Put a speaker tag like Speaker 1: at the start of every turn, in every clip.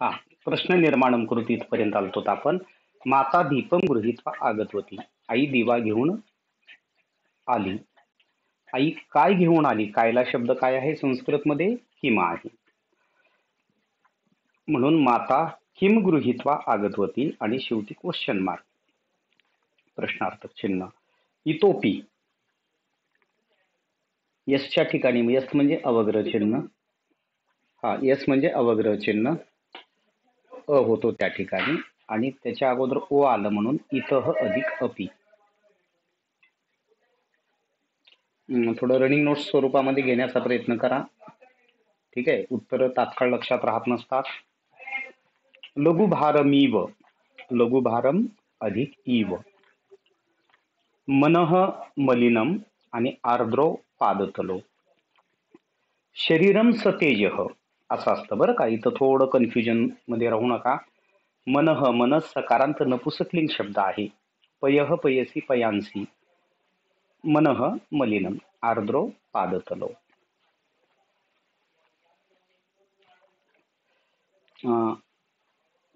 Speaker 1: हा, प्रश्न निर्माणम कृती इथपर्यंत आलतो आपण. माता दीपम गृहीत्वा आगतवती. आई दिवा घेऊन आली. आई काय घेऊन आली? कायला शब्द काय आहे संस्कृतमध्ये? किमा आहे. म्हणून माता किम गृहीत्वा आगतवती आणि शेवटी क्वेश्चन मार्क, प्रश्नार्थक चिन्ह. इतोपी, यसच्या ठिकाणी यस म्हणजे अवग्रह चिन्ह. हा, यस म्हणजे अवग्रह चिन्ह, अ होतो त्या ठिकाणी आणि त्याच्या अगोदर ओ आलं म्हणून इतः अधिक अपि. थोडं रनिंग नोट्स स्वरूपामध्ये घेण्याचा प्रयत्न करा. ठीक आहे, उत्तर तात्काळ लक्षात राहत नसतात. लघुभारमीव, लघुभारम अधिक इव. मनः मलिनम आणि आर्द्रो पादतलो. शरीरम सतेजः असं असतं बरं का. इथं थोडं कन्फ्युजन मध्ये राहू नका. मनः, मनस सकारांत नपुसकलिंग शब्द आहे. पयः पयसी पयांसी. मनः मलिनम आर्द्रो पादतलो.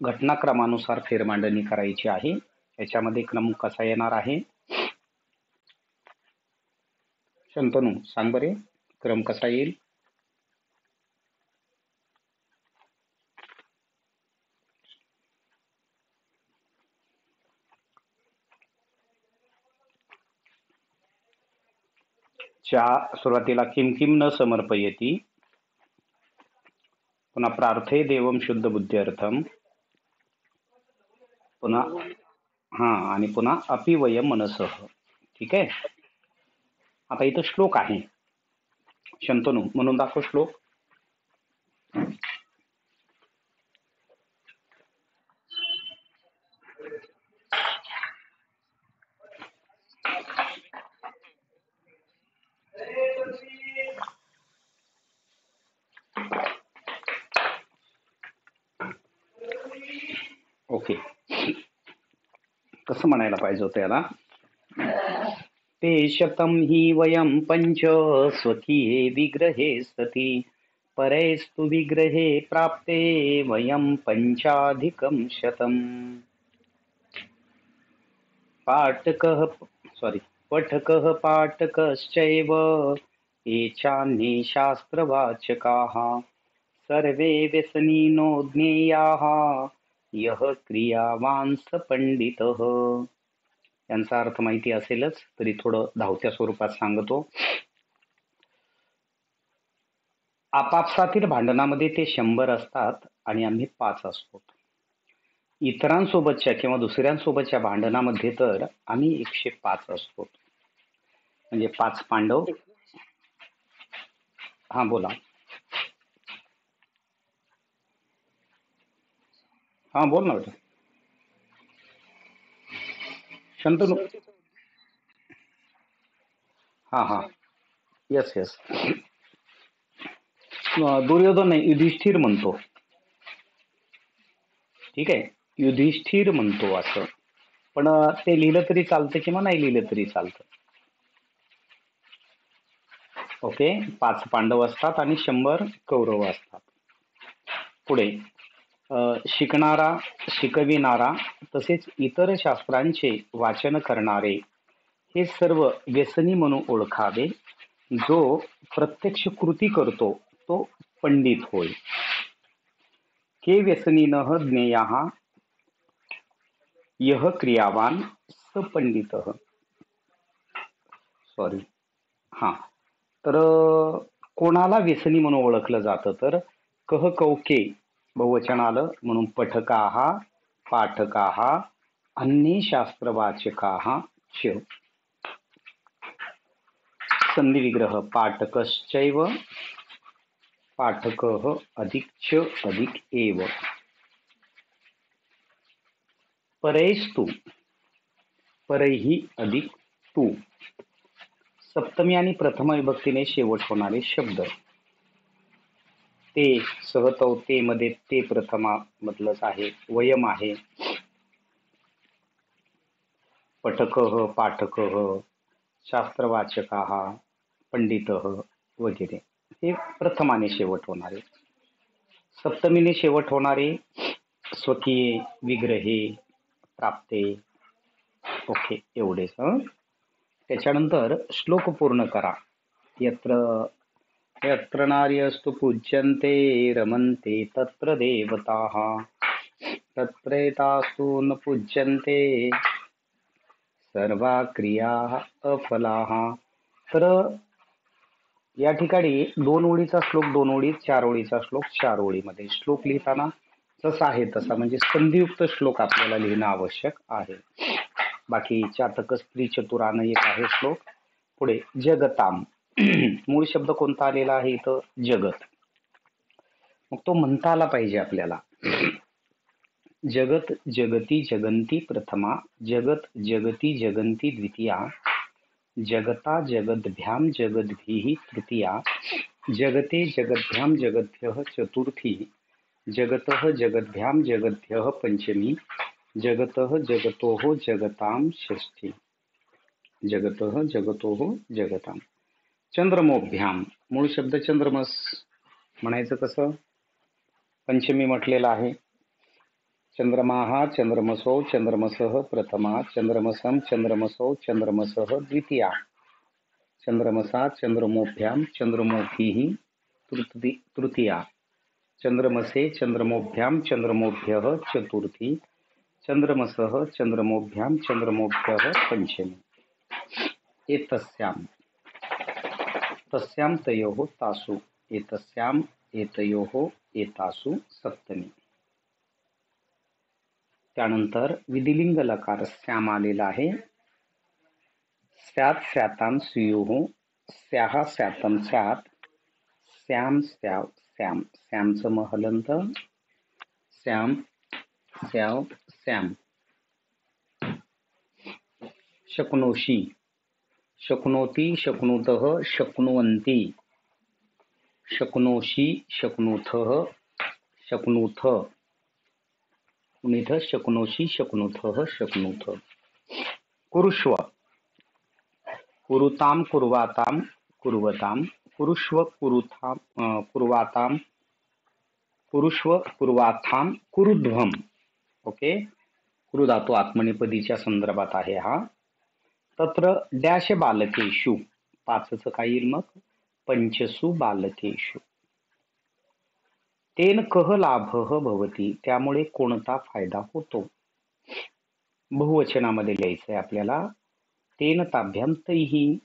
Speaker 1: घटनाक्रमानुसार फेरमांडणी करायची आहे. याच्यामध्ये क्रम कसा येणार आहे? शंतनू सांग बरे, क्रम कसा येईल? सुरुवातीला किम किम न समर्पयती, पुन्हा प्रार्थे देवम शुद्ध बुद्ध्यर्थम, पुन्हा हा आणि पुन्हा अपि वयम मनसः. ठीक आहे. आता इथं श्लोक आहे. शंतनू म्हणून दाखव श्लोक. ओके, कसं म्हणायला पाहिजे होतं याला? ते शतम हि वयम पंच स्वकीये विग्रहे सती, परैस्तु विग्रहे प्राप्ते वयम पंचाधिकम शतम. पाठकः पठकः पाठकश्चैव ये चान्ये शास्त्रवाचकाः सर्वे व्यसनिनो ज्ञेयाः यः क्रियावान स पंडितः. यांचा अर्थ माहिती असेलच तरी थोडं धावत्या स्वरूपात सांगतो. आपापसातील भांडणामध्ये ते 100 असतात आणि आम्ही 5 असतो. इतरांसोबतच्या किंवा दुसऱ्यांसोबतच्या भांडणामध्ये तर आम्ही 105 असतो. म्हणजे 5 पांडव. हा बोला. हा बोल ना बेटा. शंतनू. हा हा, येस येस. दुर्योधन नाही, युधिष्ठिर म्हणतो. ठीक आहे, युधिष्ठिर म्हणतो असं. पण ते लिहिलं तरी चालतं किंवा नाही लिहिलं तरी चालतं. ओके, 5 पांडव असतात आणि 100 कौरव असतात. पुढे शिकणारा, शिकविणारा तसेच इतर शास्त्रांचे वाचन करणारे हे सर्व व्यसनी म्हणून ओळखावे. जो प्रत्यक्ष कृती करतो तो पंडित होय. के व्यसनीनः ज्ञेयाः यः क्रियावान स पंडितः. सॉरी, हा. तर कोणाला व्यसनी म्हणून ओळखलं जातं तर कह कौके बहुवचन आलं म्हणून पठकाः पाठकाः अन्ये शास्त्रवाचकाः च. संधी विग्रह पाठकश्चैव, पाठकः अधिक च अधिक एव. परैस्तु, परैहि अधिक तू. सप्तमी आणि प्रथम विभक्तीने शेवट होणारे शब्द. ते सहतव ते मध्ये ते प्रथमा मधलंच आहे. वयम आहे. पठकः पाठकः शास्त्रवाचकाः पंडितः वगैरे हे प्रथमाने शेवट होणारे. सप्तमीने शेवट होणारे स्वकीये, विग्रहे, प्राप्ते. ओके, एवढेच. त्याच्यानंतर श्लोक पूर्ण करा. यत्र यत्र नार्यस्तु पूज्यन्ते रमन्ते तत्र देवताः तत्रेतास्तु न पूज्यन्ते सर्वा क्रियाः अफलाः. तर या ठिकाणी 2 ओळीचा श्लोक 2 ओळीत, 4 ओळीचा श्लोक 4 ओळीमध्ये. श्लोक लिहिताना जसा आहे तसा म्हणजे संधियुक्त श्लोक आपल्याला लिहिणं आवश्यक आहे. बाकी चातक स्त्री चतुरानं एक आहे श्लोक. पुढे जगताम. मूळ शब्द कोणता आलेला आहे इथं? जगत. मग तो म्हणता आला पाहिजे आपल्याला. जगत जगती जगंती प्रथमा, जगत जगती जगंती द्वितीया, जगता जगद्भ्याम जगद्भिः तृतीया, जगते जगद्भ्याम जगद्भ्यः चतुर्थी, जगतः जगद्भ्याम जगद्भ्यः पंचमी, जगतः जगतोः जगताम षष्ठी. जगतः जगतोः जगताम. चंद्रमोभ्याम. मूळ शब्द चंद्रमस. म्हणायचं कसं? पंचमी म्हटलेलं आहे. चंद्रमाः चंद्रमसो चंद्रमसः प्रथमा, चंद्रमसं चंद्रमसो चंद्रमसः द्वितीया, चंद्रमसा चंद्रमोभ्याम चंद्रमोभिः तृतीया, चंद्रमसे चंद्रमोभ्याम चंद्रमोभ्यः चतुर्थी, चंद्रमसः चंद्रमोभ्याम चंद्रमोभ्यः पंचमी. एतस्याम. तस्याम तयोः तासु, एतस्याम एतयोः एतासु सप्तमी. त्यानंतर विधिलिंग लकार स्याम आलेला आहे. स्यात् स्यातां स्युः, स्याः स्यातं स्यात्, स्याम स्याव स्याम. स्यामचं महलंत स्याम स्याव स्याम. शक्नोषी. शक्नोति शक्नुतः शक्नुवन्ति, शक्नोषि शक्नुथः शक्नुथ, इथं शक्नोषि शक्नुथः शक्नुथ. कुरुष्व. कुरुताम कुर्वाताम कुर्वताम, कुरुष्व कुरुथाम कुर्वाताम, कुरुष्व कुर्वाथाम कुरुध्वम. ओके, कुरु धातू आत्मनेपदीच्या संदर्भात आहे हा. तत्र डॅश बालकेषु. 5चं काय येईल मग? पंचसु बालकेषु. तेन कह लाभः भवति. त्यामुळे कोणता फायदा होतो? बहुवचनामध्ये लिहायचंय आपल्याला. तेन ताभ्याम तैहि,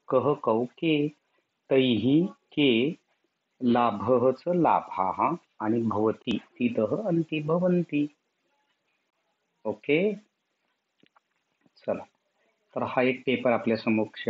Speaker 1: कह कौ के, तैहि के, लाभःच लाभाः आणि भवति तितः अंति भवन्ति. ओके, चला. तर हा एक पेपर आपल्या समक्ष